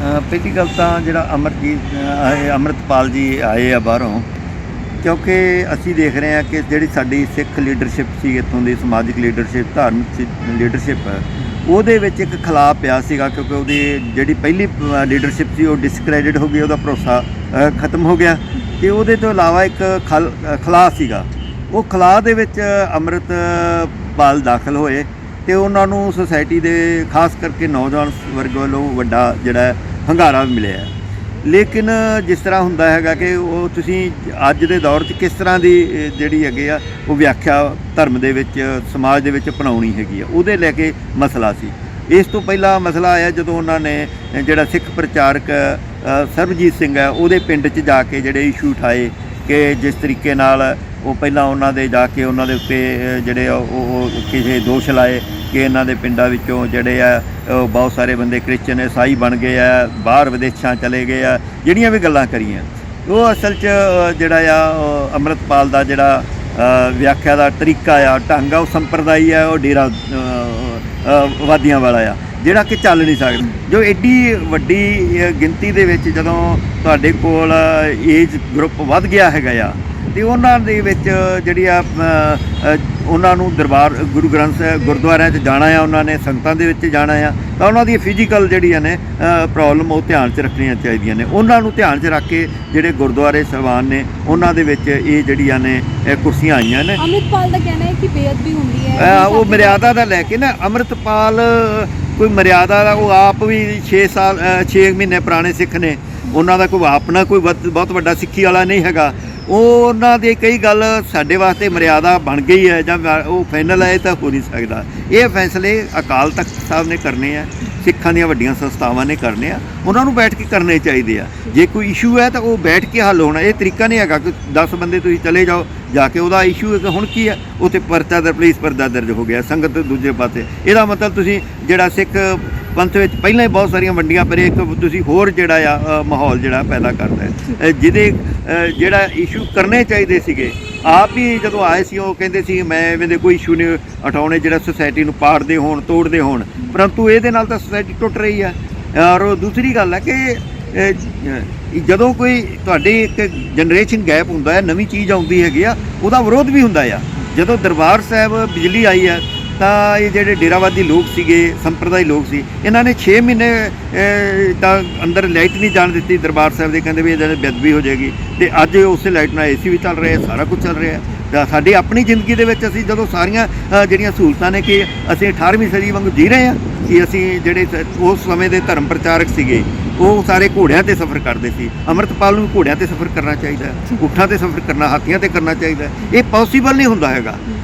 ਪਹਿਲੀ ਗੱਲ ਤਾਂ ਜਿਹੜਾ ਅੰਮ੍ਰਿਤਪਾਲ ਜੀ ਆਏ ਆ ਬਾਹਰੋਂ, ਕਿਉਂਕਿ ਅਸੀਂ ਦੇਖ ਰਹੇ ਹਾਂ ਕਿ ਜਿਹੜੀ ਸਾਡੀ ਸਿੱਖ ਲੀਡਰਸ਼ਿਪ ਸੀ, ਇੱਥੋਂ ਦੀ ਸਮਾਜਿਕ ਲੀਡਰਸ਼ਿਪ, ਧਾਰਮਿਕ ਲੀਡਰਸ਼ਿਪ, ਉਹਦੇ ਵਿੱਚ ਇੱਕ ਖਲਾਅ ਪਿਆ ਸੀਗਾ। ਕਿਉਂਕਿ ਉਹਦੀ ਜਿਹੜੀ ਪਹਿਲੀ ਲੀਡਰਸ਼ਿਪ ਸੀ ਉਹ ਡਿਸਕ੍ਰੈਡਿਟ ਹੋ ਗਈ, ਉਹਦਾ ਭਰੋਸਾ ਖਤਮ ਹੋ ਗਿਆ, ਅਤੇ ਉਹਦੇ ਤੋਂ ਇਲਾਵਾ ਇੱਕ ਖਲਾਅ ਸੀਗਾ। ਉਹ ਖਲਾਅ ਦੇ ਵਿੱਚ ਅੰਮ੍ਰਿਤਪਾਲ ਦਾਖਲ ਹੋਏ ਅਤੇ ਉਹਨਾਂ ਨੂੰ ਸੁਸਾਇਟੀ ਦੇ ਖਾਸ ਕਰਕੇ ਨੌਜਵਾਨ ਵਰਗ ਵੱਲੋਂ ਵੱਡਾ ਜਿਹੜਾ ਹੁੰਗਾਰਾ ਮਿਲਿਆ। ਲੇਕਿਨ ਜਿਸ ਤਰ੍ਹਾਂ ਹੁੰਦਾ ਹੈਗਾ ਕਿ ਉਹ ਤੁਸੀਂ ਅੱਜ ਦੇ ਦੌਰ 'ਚ ਕਿਸ ਤਰ੍ਹਾਂ ਦੀ ਜਿਹੜੀ ਹੈਗੀ ਆ ਉਹ ਵਿਆਖਿਆ ਧਰਮ ਦੇ ਵਿੱਚ, ਸਮਾਜ ਦੇ ਵਿੱਚ ਅਪਣਾਉਣੀ ਹੈਗੀ ਆ, ਉਹਦੇ ਲੈ ਕੇ ਮਸਲਾ ਸੀ। ਇਸ ਤੋਂ ਪਹਿਲਾਂ ਮਸਲਾ ਆਇਆ ਜਦੋਂ ਉਹਨਾਂ ਨੇ ਜਿਹੜਾ ਸਿੱਖ ਪ੍ਰਚਾਰਕ ਸਰਬਜੀਤ ਸਿੰਘ ਹੈ, ਉਹਦੇ ਪਿੰਡ 'ਚ ਜਾ ਕੇ ਜਿਹੜੇ ਇਸ਼ੂ ਉਠਾਏ ਕਿ ਜਿਸ ਤਰੀਕੇ ਨਾਲ ਉਹ ਪਹਿਲਾਂ ਉਹਨਾਂ ਦੇ ਜਾ ਕੇ ਉਹਨਾਂ ਦੇ ਉੱਤੇ ਜਿਹੜੇ ਉਹ ਕਿਸੇ ਦੋਸ਼ ਲਾਏ ਕਿ ਇਹਨਾਂ ਦੇ ਪਿੰਡਾਂ ਵਿੱਚੋਂ ਜਿਹੜੇ ਆ ਬਹੁਤ ਸਾਰੇ ਬੰਦੇ ਕ੍ਰਿਸਚਨ ਈਸਾਈ ਬਣ ਗਏ ਆ, ਬਾਹਰ ਵਿਦੇਸ਼ਾਂ ਚਲੇ ਗਏ ਆ, ਜਿਹੜੀਆਂ ਵੀ ਗੱਲਾਂ ਕਰੀਆਂ, ਉਹ ਅਸਲ 'ਚ ਜਿਹੜਾ ਆ ਅੰਮ੍ਰਿਤਪਾਲ ਦਾ ਜਿਹੜਾ ਵਿਆਖਿਆ ਦਾ ਤਰੀਕਾ ਆ, ਢੰਗ ਆ, ਉਹ ਸੰਪਰਦਾਈ ਆ, ਉਹ ਡੇਰਾ ਵਾਦੀਆਂ ਵਾਲਾ ਆ, ਜਿਹੜਾ ਕਿ ਚੱਲ ਨਹੀਂ ਸਕਦਾ। ਜੋ ਐਡੀ ਵੱਡੀ ਗਿਣਤੀ ਦੇ ਵਿੱਚ ਜਦੋਂ ਤੁਹਾਡੇ ਕੋਲ ਏਜ ਗਰੁੱਪ ਵੱਧ ਗਿਆ ਹੈਗਾ ਆ, ਅਤੇ ਉਹਨਾਂ ਦੇ ਵਿੱਚ ਜਿਹੜੀ ਆ ਉਹਨਾਂ ਨੂੰ ਦਰਬਾਰ ਗੁਰੂ ਗ੍ਰੰਥ ਸਾਹਿਬ ਗੁਰਦੁਆਰਿਆਂ 'ਚ ਜਾਣਾ ਆ, ਉਹਨਾਂ ਨੇ ਸੰਗਤਾਂ ਦੇ ਵਿੱਚ ਜਾਣਾ ਆ, ਤਾਂ ਉਹਨਾਂ ਦੀ ਫਿਜ਼ੀਕਲ ਜਿਹੜੀਆਂ ਨੇ ਪ੍ਰੋਬਲਮ ਉਹ ਧਿਆਨ 'ਚ ਰੱਖਣੀਆਂ ਚਾਹੀਦੀਆਂ ਨੇ। ਉਹਨਾਂ ਨੂੰ ਧਿਆਨ 'ਚ ਰੱਖ ਕੇ ਜਿਹੜੇ ਗੁਰਦੁਆਰੇ ਸਾਹਿਬਾਨ ਨੇ ਉਹਨਾਂ ਦੇ ਵਿੱਚ ਇਹ ਜਿਹੜੀਆਂ ਨੇ ਕੁਰਸੀਆਂ ਆਈਆਂ ਨੇ। ਅੰਮ੍ਰਿਤਪਾਲ ਦਾ ਕਹਿਣਾ ਹੈ ਕਿ ਬੇਅਦਬੀ ਹੁੰਦੀ ਹੈ, ਉਹ ਮਰਿਆਦਾ ਦਾ ਲੈ ਕੇ ਨਾ, ਅੰਮ੍ਰਿਤਪਾਲ ਕੋਈ ਮਰਿਆਦਾ ਦਾ, ਉਹ ਆਪ ਵੀ 6 ਮਹੀਨੇ ਪੁਰਾਣੇ ਸਿੱਖ ਨੇ, ਉਹਨਾਂ ਦਾ ਕੋਈ ਆਪਣਾ ਕੋਈ ਬਹੁਤ ਵੱਡਾ ਸਿੱਖੀ ਵਾਲਾ ਨਹੀਂ ਹੈਗਾ। ਉਹਨਾਂ ਦੀ ਕਈ ਗੱਲ ਸਾਡੇ ਵਾਸਤੇ ਮਰਿਆਦਾ ਬਣ ਗਈ ਹੈ ਜਾਂ ਉਹ ਫਾਈਨਲ ਹੈ, ਤਾਂ ਹੋ ਨਹੀਂ ਸਕਦਾ। ਇਹ ਫੈਸਲੇ ਅਕਾਲ ਤਖਤ ਸਾਹਿਬ ਨੇ ਕਰਨੇ ਆ, ਸਿੱਖਾਂ ਦੀਆਂ ਵੱਡੀਆਂ ਸੰਸਥਾਵਾਂ ਨੇ ਕਰਨੇ ਆ, ਉਹਨਾਂ ਨੂੰ ਬੈਠ ਕੇ ਕਰਨੇ ਚਾਹੀਦੇ ਆ। ਜੇ ਕੋਈ ਇਸ਼ੂ ਹੈ ਤਾਂ ਉਹ ਬੈਠ ਕੇ ਹੱਲ ਹੋਣਾ। ਇਹ ਤਰੀਕਾ ਨਹੀਂ ਹੈਗਾ ਕਿ 10 ਬੰਦੇ ਤੁਸੀਂ ਚਲੇ ਜਾਓ ਜਾ ਕੇ ਉਹਦਾ ਇਸ਼ੂ ਹੈ ਹੁਣ ਕੀ ਹੈ, ਉੱਥੇ ਪੁਲਿਸ ਪਰਦਾ ਦਰਜ ਹੋ ਗਿਆ, ਸੰਗਤ ਦੂਜੇ ਪਾਸੇ। ਇਹਦਾ ਮਤਲਬ ਤੁਸੀਂ ਜਿਹੜਾ ਸਿੱਖ ਪੰਥ ਵਿੱਚ ਪਹਿਲਾਂ ਹੀ ਬਹੁਤ ਸਾਰੀਆਂ ਵੰਡੀਆਂ ਪਰ ਇੱਕ ਤੁਸੀਂ ਹੋਰ ਜਿਹੜਾ ਆ ਮਾਹੌਲ ਜਿਹੜਾ ਪੈਦਾ ਕਰਦਾ ਹੈ, ਜਿਹਦੇ ਜਿਹੜਾ ਇਸ਼ੂ ਕਰਨੇ ਚਾਹੀਦੇ ਸੀਗੇ। ਆਪ ਹੀ ਜਦੋਂ ਆਏ ਸੀ ਉਹ ਕਹਿੰਦੇ ਸੀ ਮੈਂ ਐਵੇਂ ਦੇ ਕੋਈ ਇਸ਼ੂ ਨਹੀਂ ਉਠਾਉਣੇ ਜਿਹੜਾ ਸੁਸਾਇਟੀ ਨੂੰ ਪਾੜਦੇ ਹੋਣ, ਤੋੜਦੇ ਹੋਣ, ਪਰੰਤੂ ਇਹਦੇ ਨਾਲ ਤਾਂ ਸੁਸਾਇਟੀ ਟੁੱਟ ਰਹੀ ਹੈ। ਔਰ ਦੂਸਰੀ ਗੱਲ ਹੈ ਕਿ ਜਦੋਂ ਕੋਈ ਤੁਹਾਡੀ ਇੱਕ ਜਨਰੇਸ਼ਨ ਗੈਪ ਹੁੰਦਾ ਹੈ, ਨਵੀਂ ਚੀਜ਼ ਆਉਂਦੀ ਹੈਗੀ ਆ, ਉਹਦਾ ਵਿਰੋਧ ਵੀ ਹੁੰਦਾ ਆ। ਜਦੋਂ ਦਰਬਾਰ ਸਾਹਿਬ ਬਿਜਲੀ ਆਈ ਹੈ ਤਾਂ ਇਹ ਜਿਹੜੇ ਡੇਰਾਵਾਦੀ ਲੋਕ ਸੀਗੇ, ਸੰਪਰਦਾਇ ਲੋਕ ਸੀ, ਇਹਨਾਂ ਨੇ 6 ਮਹੀਨੇ ਤਾਂ ਅੰਦਰ ਲਾਈਟ ਨਹੀਂ ਜਾਣ ਦਿੱਤੀ ਦਰਬਾਰ ਸਾਹਿਬ ਦੇ, ਕਹਿੰਦੇ ਵੀ ਇਹਦੇ ਨਾਲ ਬੇਅਦਬੀ ਹੋ ਜਾਏਗੀ। ਅਤੇ ਅੱਜ ਉਸੇ ਲਾਈਟ ਨਾਲ AC ਵੀ ਚੱਲ ਰਿਹਾ, ਸਾਰਾ ਕੁਝ ਚੱਲ ਰਿਹਾ। ਤਾਂ ਸਾਡੀ ਆਪਣੀ ਜ਼ਿੰਦਗੀ ਦੇ ਵਿੱਚ ਅਸੀਂ ਜਦੋਂ ਸਾਰੀਆਂ ਜਿਹੜੀਆਂ ਸਹੂਲਤਾਂ ਨੇ ਕਿ ਅਸੀਂ 18ਵੀਂ ਸਦੀ ਵਾਂਗੂ ਜੀ ਰਹੇ ਹਾਂ, ਕਿ ਅਸੀਂ ਜਿਹੜੇ ਉਸ ਸਮੇਂ ਦੇ ਧਰਮ ਪ੍ਰਚਾਰਕ ਸੀਗੇ ਉਹ ਸਾਰੇ ਘੋੜਿਆਂ 'ਤੇ ਸਫ਼ਰ ਕਰਦੇ ਸੀ। ਅੰਮ੍ਰਿਤਪਾਲ ਨੂੰ ਘੋੜਿਆਂ 'ਤੇ ਸਫ਼ਰ ਕਰਨਾ ਚਾਹੀਦਾ, ਊਠਾਂ 'ਤੇ ਸਫ਼ਰ ਕਰਨਾ, ਹਾਥੀਆਂ 'ਤੇ ਕਰਨਾ ਚਾਹੀਦਾ। ਇਹ ਪੋਸੀਬਲ ਨਹੀਂ ਹੁੰਦਾ ਹੈਗਾ।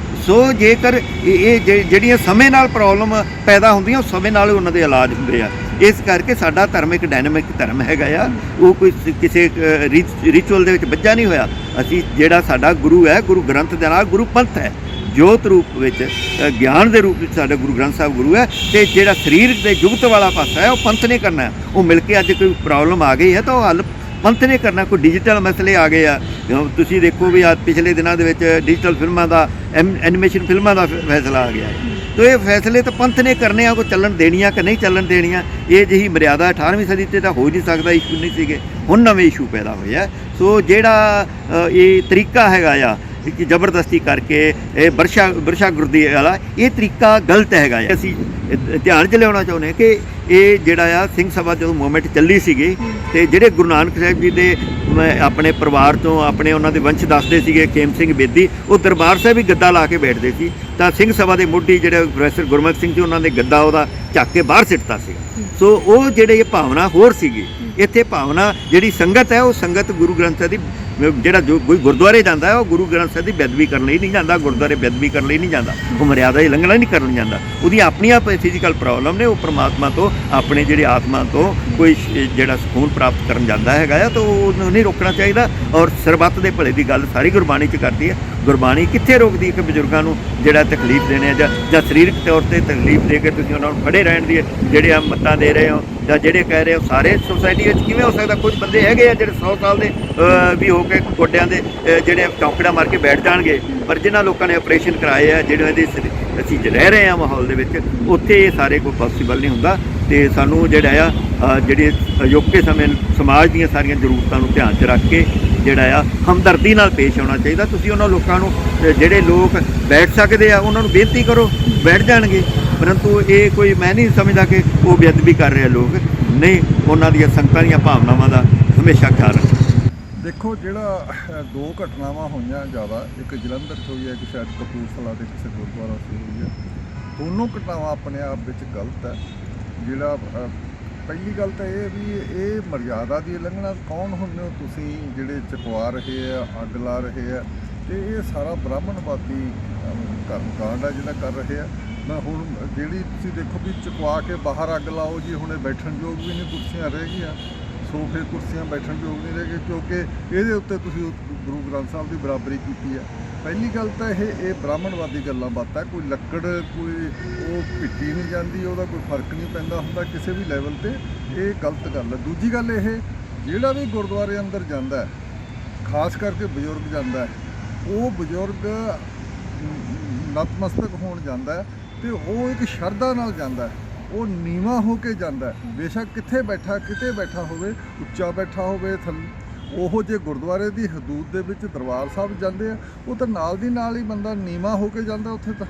ਸੋ ਜੇਕਰ ਇਹ ਜਿਹੜੀਆਂ ਸਮੇਂ ਨਾਲ ਪ੍ਰੋਬਲਮ ਪੈਦਾ ਹੁੰਦੀਆਂ, ਉਹ ਸਮੇਂ ਨਾਲ ਉਹਨਾਂ ਦੇ ਇਲਾਜ ਹੁੰਦੇ ਆ। ਇਸ ਕਰਕੇ ਸਾਡਾ ਧਰਮ ਇੱਕ ਡਾਇਨਾਮਿਕ ਧਰਮ ਹੈਗਾ ਆ, ਉਹ ਕੋਈ ਕਿਸੇ ਰਿਚੁਅਲ ਦੇ ਵਿੱਚ ਬੱਝਾ ਨਹੀਂ ਹੋਇਆ। ਅਸੀਂ ਜਿਹੜਾ ਸਾਡਾ ਗੁਰੂ ਹੈ, ਗੁਰੂ ਗ੍ਰੰਥ ਦੇ ਨਾਲ ਗੁਰੂ ਪੰਥ ਹੈ, ਜੋਤ ਰੂਪ ਵਿੱਚ, ਗਿਆਨ ਦੇ ਰੂਪ ਵਿੱਚ ਸਾਡਾ ਗੁਰੂ ਗ੍ਰੰਥ ਸਾਹਿਬ ਗੁਰੂ ਹੈ। ਅਤੇ ਜਿਹੜਾ ਸਰੀਰਕ ਦੇ ਜੁਗਤ ਵਾਲਾ ਪਾਸਾ ਹੈ ਉਹ ਪੰਥ ਨੇ ਕਰਨਾ। ਉਹ ਮਿਲ ਕੇ ਅੱਜ ਕੋਈ ਪ੍ਰੋਬਲਮ ਆ ਗਈ ਹੈ ਤਾਂ ਉਹ ਹੱਲ ਪੰਥ ਨੇ ਕਰਨਾ। ਕੋਈ ਡਿਜੀਟਲ ਮਸਲੇ ਆ ਗਏ ਆ, ਤੁਸੀਂ ਦੇਖੋ ਵੀ ਅੱਜ ਪਿਛਲੇ ਦਿਨਾਂ ਦੇ ਵਿੱਚ ਡਿਜੀਟਲ ਫਿਲਮਾਂ ਦਾ, ਐਨੀਮੇਸ਼ਨ ਫਿਲਮਾਂ ਦਾ ਫੈਸਲਾ ਆ ਗਿਆ ਹੈ। ਤਾਂ ਇਹ ਫੈਸਲੇ ਤਾਂ ਪੰਥ ਨੇ ਕਰਨੇ ਆ, ਕੋਈ ਚੱਲਣ ਦੇਣੀਆਂ ਕਿ ਨਹੀਂ ਚੱਲਣ ਦੇਣੀਆਂ। ਇਹ ਜਿਹੀ ਮਰਿਆਦਾ 18ਵੀਂ ਸਦੀ 'ਤੇ ਤਾਂ ਹੋ ਨਹੀਂ ਸਕਦਾ, ਇਸ਼ੂ ਨਹੀਂ ਸੀਗੇ, ਹੁਣ ਨਵੇਂ ਇਸ਼ੂ ਪੈਦਾ ਹੋਏ ਆ। ਸੋ ਜਿਹੜਾ ਇਹ ਤਰੀਕਾ ਹੈਗਾ ਆ ਕਿ ਜ਼ਬਰਦਸਤੀ ਕਰਕੇ ਇਹ ਵਰਸ਼ਾ ਗੁਰਦੀ ਵਾਲਾ, ਇਹ ਤਰੀਕਾ ਗਲਤ ਹੈਗਾ। ਅਸੀਂ ਧਿਆਨ 'ਚ ਲਿਆਉਣਾ ਚਾਹੁੰਦੇ ਕਿ ਇਹ ਜਿਹੜਾ ਆ ਸਿੰਘ ਸਭਾ ਜਦੋਂ ਮੂਵਮੈਂਟ ਚੱਲੀ ਸੀਗੀ, ਅਤੇ ਜਿਹੜੇ ਗੁਰੂ ਨਾਨਕ ਸਾਹਿਬ ਜੀ ਦੇ ਆਪਣੇ ਪਰਿਵਾਰ ਤੋਂ ਆਪਣੇ ਉਹਨਾਂ ਦੇ ਵੰਸ਼ ਦੱਸਦੇ ਸੀਗੇ, ਖੇਮ ਸਿੰਘ ਬੇਦੀ, ਉਹ ਦਰਬਾਰ ਸਾਹਿਬ ਹੀ ਗੱਦਾ ਲਾ ਕੇ ਬੈਠਦੇ ਸੀ। ਤਾਂ ਸਿੰਘ ਸਭਾ ਦੇ ਮੋਢੀ ਜਿਹੜੇ ਪ੍ਰੋਫੈਸਰ ਗੁਰਮੁਖ ਸਿੰਘ ਜੀ, ਉਹਨਾਂ ਨੇ ਗੱਦਾ ਉਹਦਾ ਚੱਕ ਕੇ ਬਾਹਰ ਸਿੱਟਤਾ ਸੀਗਾ। ਸੋ ਉਹ ਜਿਹੜੇ ਇਹ ਭਾਵਨਾ ਹੋਰ ਸੀਗੀ। ਇੱਥੇ ਭਾਵਨਾ ਜਿਹੜੀ ਸੰਗਤ ਹੈ, ਉਹ ਸੰਗਤ ਗੁਰੂ ਗ੍ਰੰਥ ਸਾਹਿਬ ਦੀ, ਜਿਹੜਾ ਜੋ ਕੋਈ ਗੁਰਦੁਆਰੇ ਜਾਂਦਾ ਹੈ ਉਹ ਗੁਰੂ ਗ੍ਰੰਥ ਸਾਹਿਬ ਦੀ ਬੇਅਦਬੀ ਕਰਨ ਲਈ ਨਹੀਂ ਜਾਂਦਾ, ਗੁਰਦੁਆਰੇ ਬੇਅਦਬੀ ਕਰਨ ਲਈ ਨਹੀਂ ਜਾਂਦਾ, ਉਹ ਮਰਿਆਦਾ ਦੀ ਉਲੰਘਣਾ ਨਹੀਂ ਕਰਨ ਜਾਂਦਾ। ਉਹਦੀ ਆਪਣੀਆਂ ਫਿਜ਼ੀਕਲ ਪ੍ਰੋਬਲਮ ਨੇ, ਉਹ ਪਰਮਾਤਮਾ ਤੋਂ, ਆਪਣੇ ਜਿਹੜੇ ਆਤਮਾ ਤੋਂ ਕੋਈ ਜਿਹੜਾ ਸਕੂਨ ਪ੍ਰਾਪਤ ਕਰਨ ਜਾਂਦਾ ਹੈਗਾ ਆ, ਤਾਂ ਉਹਨੂੰ ਨਹੀਂ ਰੋਕਣਾ ਚਾਹੀਦਾ। ਔਰ ਸਰਬੱਤ ਦੇ ਭਲੇ ਦੀ ਗੱਲ ਸਾਰੀ ਗੁਰਬਾਣੀ 'ਚ ਕਰਦੀ ਹੈ। ਗੁਰਬਾਣੀ ਕਿੱਥੇ ਰੋਕਦੀ ਕਿ ਬਜ਼ੁਰਗਾਂ ਨੂੰ ਜਿਹੜਾ ਤਕਲੀਫ ਦੇਣੇ ਜਾਂ ਸਰੀਰਕ ਤੌਰ 'ਤੇ ਤਕਲੀਫ ਦੇ ਕੇ ਤੁਸੀਂ ਉਹਨਾਂ ਨੂੰ ਖੜੇ ਰਹਿਣ ਦੀ ਜਿਹੜੇ ਆ ਮੱਤਾਂ ਦੇ ਰਹੇ ਹੋ ਜਾਂ ਜਿਹੜੇ ਕਹਿ ਰਹੇ ਹੋ। ਸਾਰੇ ਸੁਸਾਇਟੀ ਵਿੱਚ ਕਿਵੇਂ ਹੋ ਸਕਦਾ? ਕੁਝ ਬੰਦੇ ਹੈਗੇ ਆ ਜਿਹੜੇ 100 ਸਾਲ ਦੇ ਵੀ ਹੋ ਕੇ ਗੋਡਿਆਂ ਦੇ ਜਿਹੜੇ ਚੌਂਕੜਾ ਮਾਰ ਕੇ ਬੈਠ ਜਾਣਗੇ, ਪਰ ਜਿਨ੍ਹਾਂ ਲੋਕਾਂ ਨੇ ਆਪਰੇਸ਼ਨ ਕਰਾਏ ਆ, ਜਿਹੜੇ ਅਸੀਂ ਰਹਿ ਰਹੇ ਹਾਂ ਮਾਹੌਲ ਦੇ ਵਿੱਚ, ਉੱਥੇ ਇਹ ਸਾਰੇ ਕੋਈ ਪੋਸੀਬਲ ਨਹੀਂ ਹੁੰਦਾ। ਤੇ ਸਾਨੂੰ ਜਿਹੜਾ ਆ ਜਿਹੜੇ ਅਜੋਕੇ ਸਮੇਂ ਸਮਾਜ ਦੀਆਂ ਸਾਰੀਆਂ ਜ਼ਰੂਰਤਾਂ ਨੂੰ ਧਿਆਨ 'ਚ ਰੱਖ ਕੇ ਜਿਹੜਾ ਆ ਹਮਦਰਦੀ ਨਾਲ ਪੇਸ਼ ਆਉਣਾ ਚਾਹੀਦਾ। ਤੁਸੀਂ ਉਹਨਾਂ ਲੋਕਾਂ ਨੂੰ ਜਿਹੜੇ ਲੋਕ ਬੈਠ ਸਕਦੇ ਆ ਉਹਨਾਂ ਨੂੰ ਬੇਨਤੀ ਕਰੋ, ਬੈਠ ਜਾਣਗੇ, ਪਰੰਤੂ ਇਹ ਕੋਈ ਮੈਂ ਨਹੀਂ ਸਮਝਦਾ ਕਿ ਉਹ ਬੇਅਦਬੀ ਕਰ ਰਹੇ ਲੋਕ ਨਹੀਂ, ਉਹਨਾਂ ਦੀਆਂ ਸੰਗਤਾਂ ਦੀਆਂ ਭਾਵਨਾਵਾਂ ਦਾ ਹਮੇਸ਼ਾ ਖਿਆਲ ਰੱਖੋ। ਦੇਖੋ, ਜਿਹੜਾ ਦੋ ਘਟਨਾਵਾਂ ਹੋਈਆਂ ਜ਼ਿਆਦਾ, ਇੱਕ ਜਲੰਧਰ 'ਚ ਹੋਈ ਹੈ, ਇੱਕ ਸ਼ਾਇਦ ਕਪੂਰਥਲਾ ਦੇ ਕਿਸੇ ਗੁਰਦੁਆਰਾ 'ਚ ਹੋਈ ਹੈ। ਦੋਨੋਂ ਘਟਨਾਵਾਂ ਆਪਣੇ ਆਪ ਵਿੱਚ ਗਲਤ ਹੈ। ਜਿਹੜਾ ਪਹਿਲੀ ਗੱਲ ਤਾਂ ਇਹ ਵੀ ਇਹ ਮਰਿਆਦਾ ਦੀ ਉਲੰਘਣਾ, ਕੌਣ ਹੁੰਦੇ ਹੋ ਤੁਸੀਂ ਜਿਹੜੇ ਚੁਕਵਾ ਰਹੇ ਆ, ਅੱਗ ਲਾ ਰਹੇ ਆ, ਤੇ ਇਹ ਸਾਰਾ ਬ੍ਰਾਹਮਣਵਾਦੀ ਕਾਂਡ ਹੈ ਜਿਹੜਾ ਕਰ ਰਹੇ ਆ। ਮੈਂ ਹੁਣ ਜਿਹੜੀ ਤੁਸੀਂ ਦੇਖੋ ਵੀ ਚੁਕਵਾ ਕੇ ਬਾਹਰ ਅੱਗ ਲਾਓ ਜੀ, ਹੁਣੇ ਬੈਠਣ ਯੋਗ ਵੀ ਨਹੀਂ ਕੁਰਸੀਆਂ ਰਹਿ ਗਈਆਂ, ਸੋਫੇ ਕੁਰਸੀਆਂ ਬੈਠਣ ਯੋਗ ਨਹੀਂ ਰਹਿ ਗਏ, ਕਿਉਂਕਿ ਇਹਦੇ ਉੱਤੇ ਤੁਸੀਂ ਗੁਰੂ ਗ੍ਰੰਥ ਸਾਹਿਬ ਦੀ ਬਰਾਬਰੀ ਕੀਤੀ ਹੈ। ਪਹਿਲੀ ਗੱਲ ਤਾਂ ਇਹ ਬ੍ਰਾਹਮਣਵਾਦੀ ਗੱਲਾਂ ਬਾਤਾਂ, ਕੋਈ ਲੱਕੜ ਕੋਈ ਉਹ ਪਿੱਟੀ ਨਹੀਂ ਜਾਂਦੀ, ਉਹਦਾ ਕੋਈ ਫਰਕ ਨਹੀਂ ਪੈਂਦਾ ਹੁੰਦਾ ਕਿਸੇ ਵੀ ਲੈਵਲ ਤੇ, ਇਹ ਗਲਤ ਗੱਲ ਹੈ। ਦੂਜੀ ਗੱਲ ਇਹ, ਜਿਹੜਾ ਵੀ ਗੁਰਦੁਆਰੇ ਅੰਦਰ ਜਾਂਦਾ ਹੈ, ਖਾਸ ਕਰਕੇ ਬਜ਼ੁਰਗ ਜਾਂਦਾ ਹੈ, ਉਹ ਬਜ਼ੁਰਗ ਨਤਮਸਤਕ ਹੋਣ ਜਾਂਦਾ ਹੈ ਤੇ ਉਹ ਇੱਕ ਸ਼ਰਧਾ ਨਾਲ ਜਾਂਦਾ ਹੈ, ਉਹ ਨੀਵਾਂ ਹੋ ਕੇ ਜਾਂਦਾ ਹੈ। ਬੇਸ਼ੱਕ ਕਿੱਥੇ ਬੈਠਾ, ਕਿਤੇ ਬੈਠਾ ਹੋਵੇ, ਉੱਚਾ ਬੈਠਾ ਹੋਵੇ, ਉਹੋ ਜੇ ਗੁਰਦੁਆਰੇ ਦੀ ਹਦੂਦ ਦੇ ਵਿੱਚ ਦਰਬਾਰ ਸਾਹਿਬ ਜਾਂਦੇ ਆ, ਉਹ ਤਾਂ ਨਾਲ ਦੀ ਨਾਲ ਹੀ ਬੰਦਾ ਨੀਵਾਂ ਹੋ ਕੇ ਜਾਂਦਾ ਉੱਥੇ। ਤਾਂ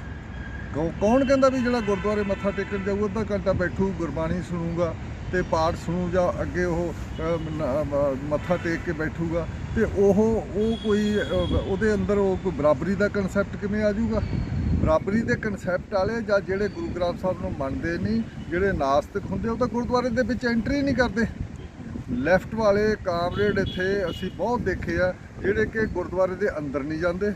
ਕੌਣ ਕਹਿੰਦਾ ਵੀ ਜਿਹੜਾ ਗੁਰਦੁਆਰੇ ਮੱਥਾ ਟੇਕਣ ਜਾਊ ਅੱਧਾ ਘੰਟਾ ਬੈਠੂ, ਗੁਰਬਾਣੀ ਸੁਣੂਗਾ ਤੇ ਪਾਠ ਸੁਣੂ, ਜਾਂ ਅੱਗੇ ਉਹ ਮੱਥਾ ਟੇਕ ਕੇ ਬੈਠੂਗਾ, ਤੇ ਉਹ ਕੋਈ ਉਹਦੇ ਅੰਦਰ ਉਹ ਕੋਈ ਬਰਾਬਰੀ ਦਾ ਕਨਸੈਪਟ ਕਿਵੇਂ ਆ ਜਾਊਗਾ? ਬਰਾਬਰੀ ਦੇ ਕਨਸੈਪਟ ਵਾਲੇ ਜਾਂ ਜਿਹੜੇ ਗੁਰੂ ਗ੍ਰੰਥ ਸਾਹਿਬ ਨੂੰ ਮੰਨਦੇ ਨਹੀਂ, ਜਿਹੜੇ ਨਾਸਤਿਕ ਹੁੰਦੇ, ਉਹ ਤਾਂ ਗੁਰਦੁਆਰੇ ਦੇ ਵਿੱਚ ਐਂਟਰੀ ਨਹੀਂ ਕਰਦੇ। ਲੈਫਟ ਵਾਲੇ ਕਾਮਰੇਡ ਇੱਥੇ ਅਸੀਂ ਬਹੁਤ ਦੇਖੇ ਆ, ਜਿਹੜੇ ਕਿ ਗੁਰਦੁਆਰੇ ਦੇ ਅੰਦਰ ਨਹੀਂ ਜਾਂਦੇ।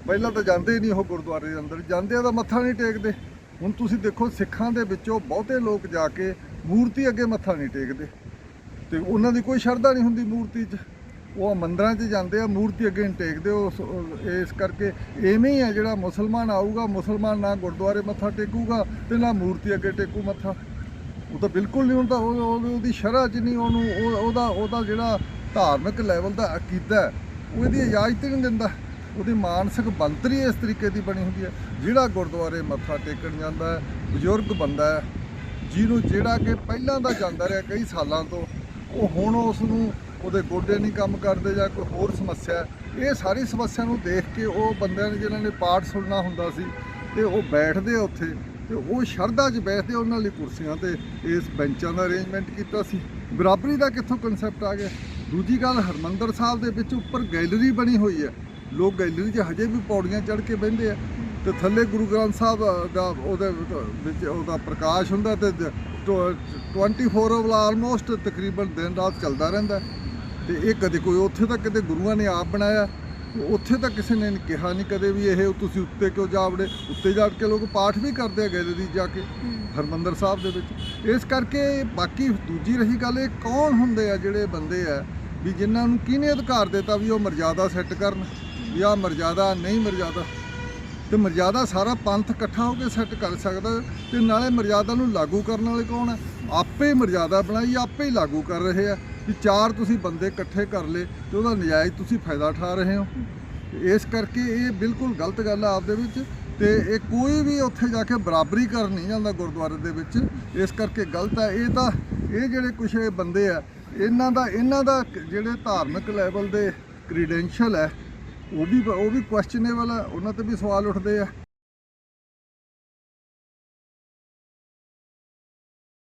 ਪਹਿਲਾਂ ਤਾਂ ਜਾਂਦੇ ਹੀ ਨਹੀਂ ਉਹ ਗੁਰਦੁਆਰੇ ਦੇ ਅੰਦਰ, ਜਾਂਦੇ ਆ ਤਾਂ ਮੱਥਾ ਨਹੀਂ ਟੇਕਦੇ। ਹੁਣ ਤੁਸੀਂ ਦੇਖੋ, ਸਿੱਖਾਂ ਦੇ ਵਿੱਚੋਂ ਬਹੁਤੇ ਲੋਕ ਜਾ ਕੇ ਮੂਰਤੀ ਅੱਗੇ ਮੱਥਾ ਨਹੀਂ ਟੇਕਦੇ, ਤੇ ਉਹਨਾਂ ਦੀ ਕੋਈ ਸ਼ਰਧਾ ਨਹੀਂ ਹੁੰਦੀ ਮੂਰਤੀ 'ਚ, ਉਹ ਮੰਦਰਾਂ 'ਚ ਜਾਂਦੇ ਆ, ਮੂਰਤੀ ਅੱਗੇ ਨਹੀਂ ਟੇਕਦੇ। ਇਸ ਕਰਕੇ ਐਵੇਂ ਹੀ ਆ, ਜਿਹੜਾ ਮੁਸਲਮਾਨ ਆਊਗਾ, ਮੁਸਲਮਾਨ ਨਾ ਗੁਰਦੁਆਰੇ ਮੱਥਾ ਟੇਕੂਗਾ ਤੇ ਨਾ ਮੂਰਤੀ ਅੱਗੇ ਟੇਕੂ ਮੱਥਾ, ਉਹ ਤਾਂ ਬਿਲਕੁਲ ਨਹੀਂ ਹੁੰਦਾ, ਉਹਦੀ ਸ਼ਰ੍ਹਾ 'ਚ ਨਹੀਂ, ਉਹਦਾ ਜਿਹੜਾ ਧਾਰਮਿਕ ਲੈਵਲ ਦਾ ਅਕੀਦਾ ਉਹ ਇਹਦੀ ਇਜਾਜ਼ਤ ਹੀ ਨਹੀਂ ਦਿੰਦਾ। ਉਹਦੀ ਮਾਨਸਿਕ ਬਣਤਰ ਹੀ ਇਸ ਤਰੀਕੇ ਦੀ ਬਣੀ ਹੁੰਦੀ ਹੈ। ਜਿਹੜਾ ਗੁਰਦੁਆਰੇ ਮੱਥਾ ਟੇਕਣ ਜਾਂਦਾ ਹੈ, ਬਜ਼ੁਰਗ ਬੰਦਾ ਹੈ, ਜਿਹਨੂੰ ਜਿਹੜਾ ਕਿ ਪਹਿਲਾਂ ਦਾ ਜਾਂਦਾ ਰਿਹਾ ਕਈ ਸਾਲਾਂ ਤੋਂ, ਉਹ ਹੁਣ ਉਸ ਨੂੰ ਉਹਦੇ ਗੋਡੇ ਨਹੀਂ ਕੰਮ ਕਰਦੇ ਜਾਂ ਕੋਈ ਹੋਰ ਸਮੱਸਿਆ, ਇਹ ਸਾਰੀ ਸਮੱਸਿਆ ਨੂੰ ਦੇਖ ਕੇ ਉਹ ਬੰਦਿਆਂ ਨੇ ਜਿਹਨਾਂ ਨੇ ਪਾਠ ਸੁਣਨਾ ਹੁੰਦਾ ਸੀ ਤੇ ਉਹ ਬੈਠਦੇ ਉੱਥੇ, ਤੇ ਉਹ ਸ਼ਰਧਾ 'ਚ ਬੈਠਦੇ, ਉਹਨਾਂ ਲਈ ਕੁਰਸੀਆਂ ਤੇ ਇਸ ਬੈਂਚਾਂ ਦਾ ਅਰੇਂਜਮੈਂਟ ਕੀਤਾ ਸੀ। ਬਰਾਬਰੀ ਦਾ ਕਿੱਥੋਂ ਕਨਸੈਪਟ ਆ ਗਿਆ? ਦੂਜੀ ਗੱਲ, ਹਰਿਮੰਦਰ ਸਾਹਿਬ ਦੇ ਵਿੱਚ ਉੱਪਰ ਗੈਲਰੀ ਬਣੀ ਹੋਈ ਹੈ, ਲੋਕ ਗੈਲਰੀ 'ਚ ਹਜੇ ਵੀ ਪੌੜੀਆਂ ਚੜ੍ਹ ਕੇ ਬਹਿੰਦੇ ਆ, ਤੇ ਥੱਲੇ ਗੁਰੂ ਗ੍ਰੰਥ ਸਾਹਿਬ ਦਾ ਉਹਦੇ ਵਿੱਚ ਉਹਦਾ ਪ੍ਰਕਾਸ਼ ਹੁੰਦਾ, ਤੇ 24 ਆਵਰ ਆਲਮੋਸਟ ਤਕਰੀਬਨ ਦਿਨ ਰਾਤ ਚੱਲਦਾ ਰਹਿੰਦਾ। ਤੇ ਇਹ ਕਦੇ ਕੋਈ ਉੱਥੇ ਤਾਂ ਕਿਤੇ ਗੁਰੂਆਂ ਨੇ ਆਪ ਬਣਾਇਆ, ਉੱਥੇ ਤਾਂ ਕਿਸੇ ਨੇ ਕਿਹਾ ਨਹੀਂ ਕਦੇ ਵੀ ਇਹ ਤੁਸੀਂ ਉੱਤੇ ਕਿਉਂ ਜਾ ਵੜੇ। ਉੱਤੇ ਜਾ ਕੇ ਲੋਕ ਪਾਠ ਵੀ ਕਰਦੇ ਆ ਗੈਲਰੀ ਜਾ ਕੇ ਹਰਿਮੰਦਰ ਸਾਹਿਬ ਦੇ ਵਿੱਚ। ਇਸ ਕਰਕੇ ਬਾਕੀ ਦੂਜੀ ਰਹੀ ਗੱਲ, ਇਹ ਕੌਣ ਹੁੰਦੇ ਆ ਜਿਹੜੇ ਬੰਦੇ ਆ ਵੀ ਜਿਨ੍ਹਾਂ ਨੂੰ ਕਿਹਨੇ ਅਧਿਕਾਰ ਦਿੱਤਾ ਵੀ ਉਹ ਮਰਜ਼ਾਦਾ ਸੈੱਟ ਕਰਨ, ਜਾਂ ਮਰਜ਼ਾਦਾ ਨਹੀਂ ਮਰਜ਼ਾਦਾ? ਤੇ ਮਰਜ਼ਾਦਾ ਸਾਰਾ ਪੰਥ ਇਕੱਠਾ ਹੋ ਕੇ ਸੈੱਟ ਕਰ ਸਕਦਾ, ਤੇ ਨਾਲੇ ਮਰਜ਼ਾਦਾ ਨੂੰ ਲਾਗੂ ਕਰਨ ਵਾਲੇ ਕੌਣ ਆ? ਆਪੇ ਮਰਜ਼ਾਦਾ ਬਣਾਈ, ਆਪੇ ਹੀ ਲਾਗੂ ਕਰ ਰਹੇ ਆ ਵੀ ਚਾਰ ਤੁਸੀਂ ਬੰਦੇ ਇਕੱਠੇ ਕਰ ਲਏ ਤੇ ਉਹਦਾ ਨਜਾਇਜ਼ ਤੁਸੀਂ ਫਾਇਦਾ ਉਠਾ ਰਹੇ ਹੋ। ਇਸ ਕਰਕੇ ਇਹ ਬਿਲਕੁਲ ਗਲਤ ਗੱਲ ਆ ਆਪਦੇ ਵਿੱਚ, ਤੇ ਇਹ ਕੋਈ ਵੀ ਉੱਥੇ ਜਾ ਕੇ ਬਰਾਬਰੀ ਕਰਨ ਨਹੀਂ ਜਾਂਦਾ ਗੁਰਦੁਆਰੇ ਦੇ ਵਿੱਚ, ਇਸ ਕਰਕੇ ਗਲਤ ਹੈ। ਇਹ ਜਿਹੜੇ ਕੁਛ ਇਹ ਬੰਦੇ ਆ, ਇਹਨਾਂ ਦਾ ਜਿਹੜੇ ਧਾਰਮਿਕ ਲੈਵਲ ਦੇ ਕ੍ਰੀਡੈਂਸ਼ੀਅਲ ਹੈ ਉਹ ਵੀ ਕੁਐਸਚਨੇਬਲ ਹੈ, ਉਹਨਾਂ ਤੇ ਵੀ ਸਵਾਲ ਉੱਠਦੇ ਆ।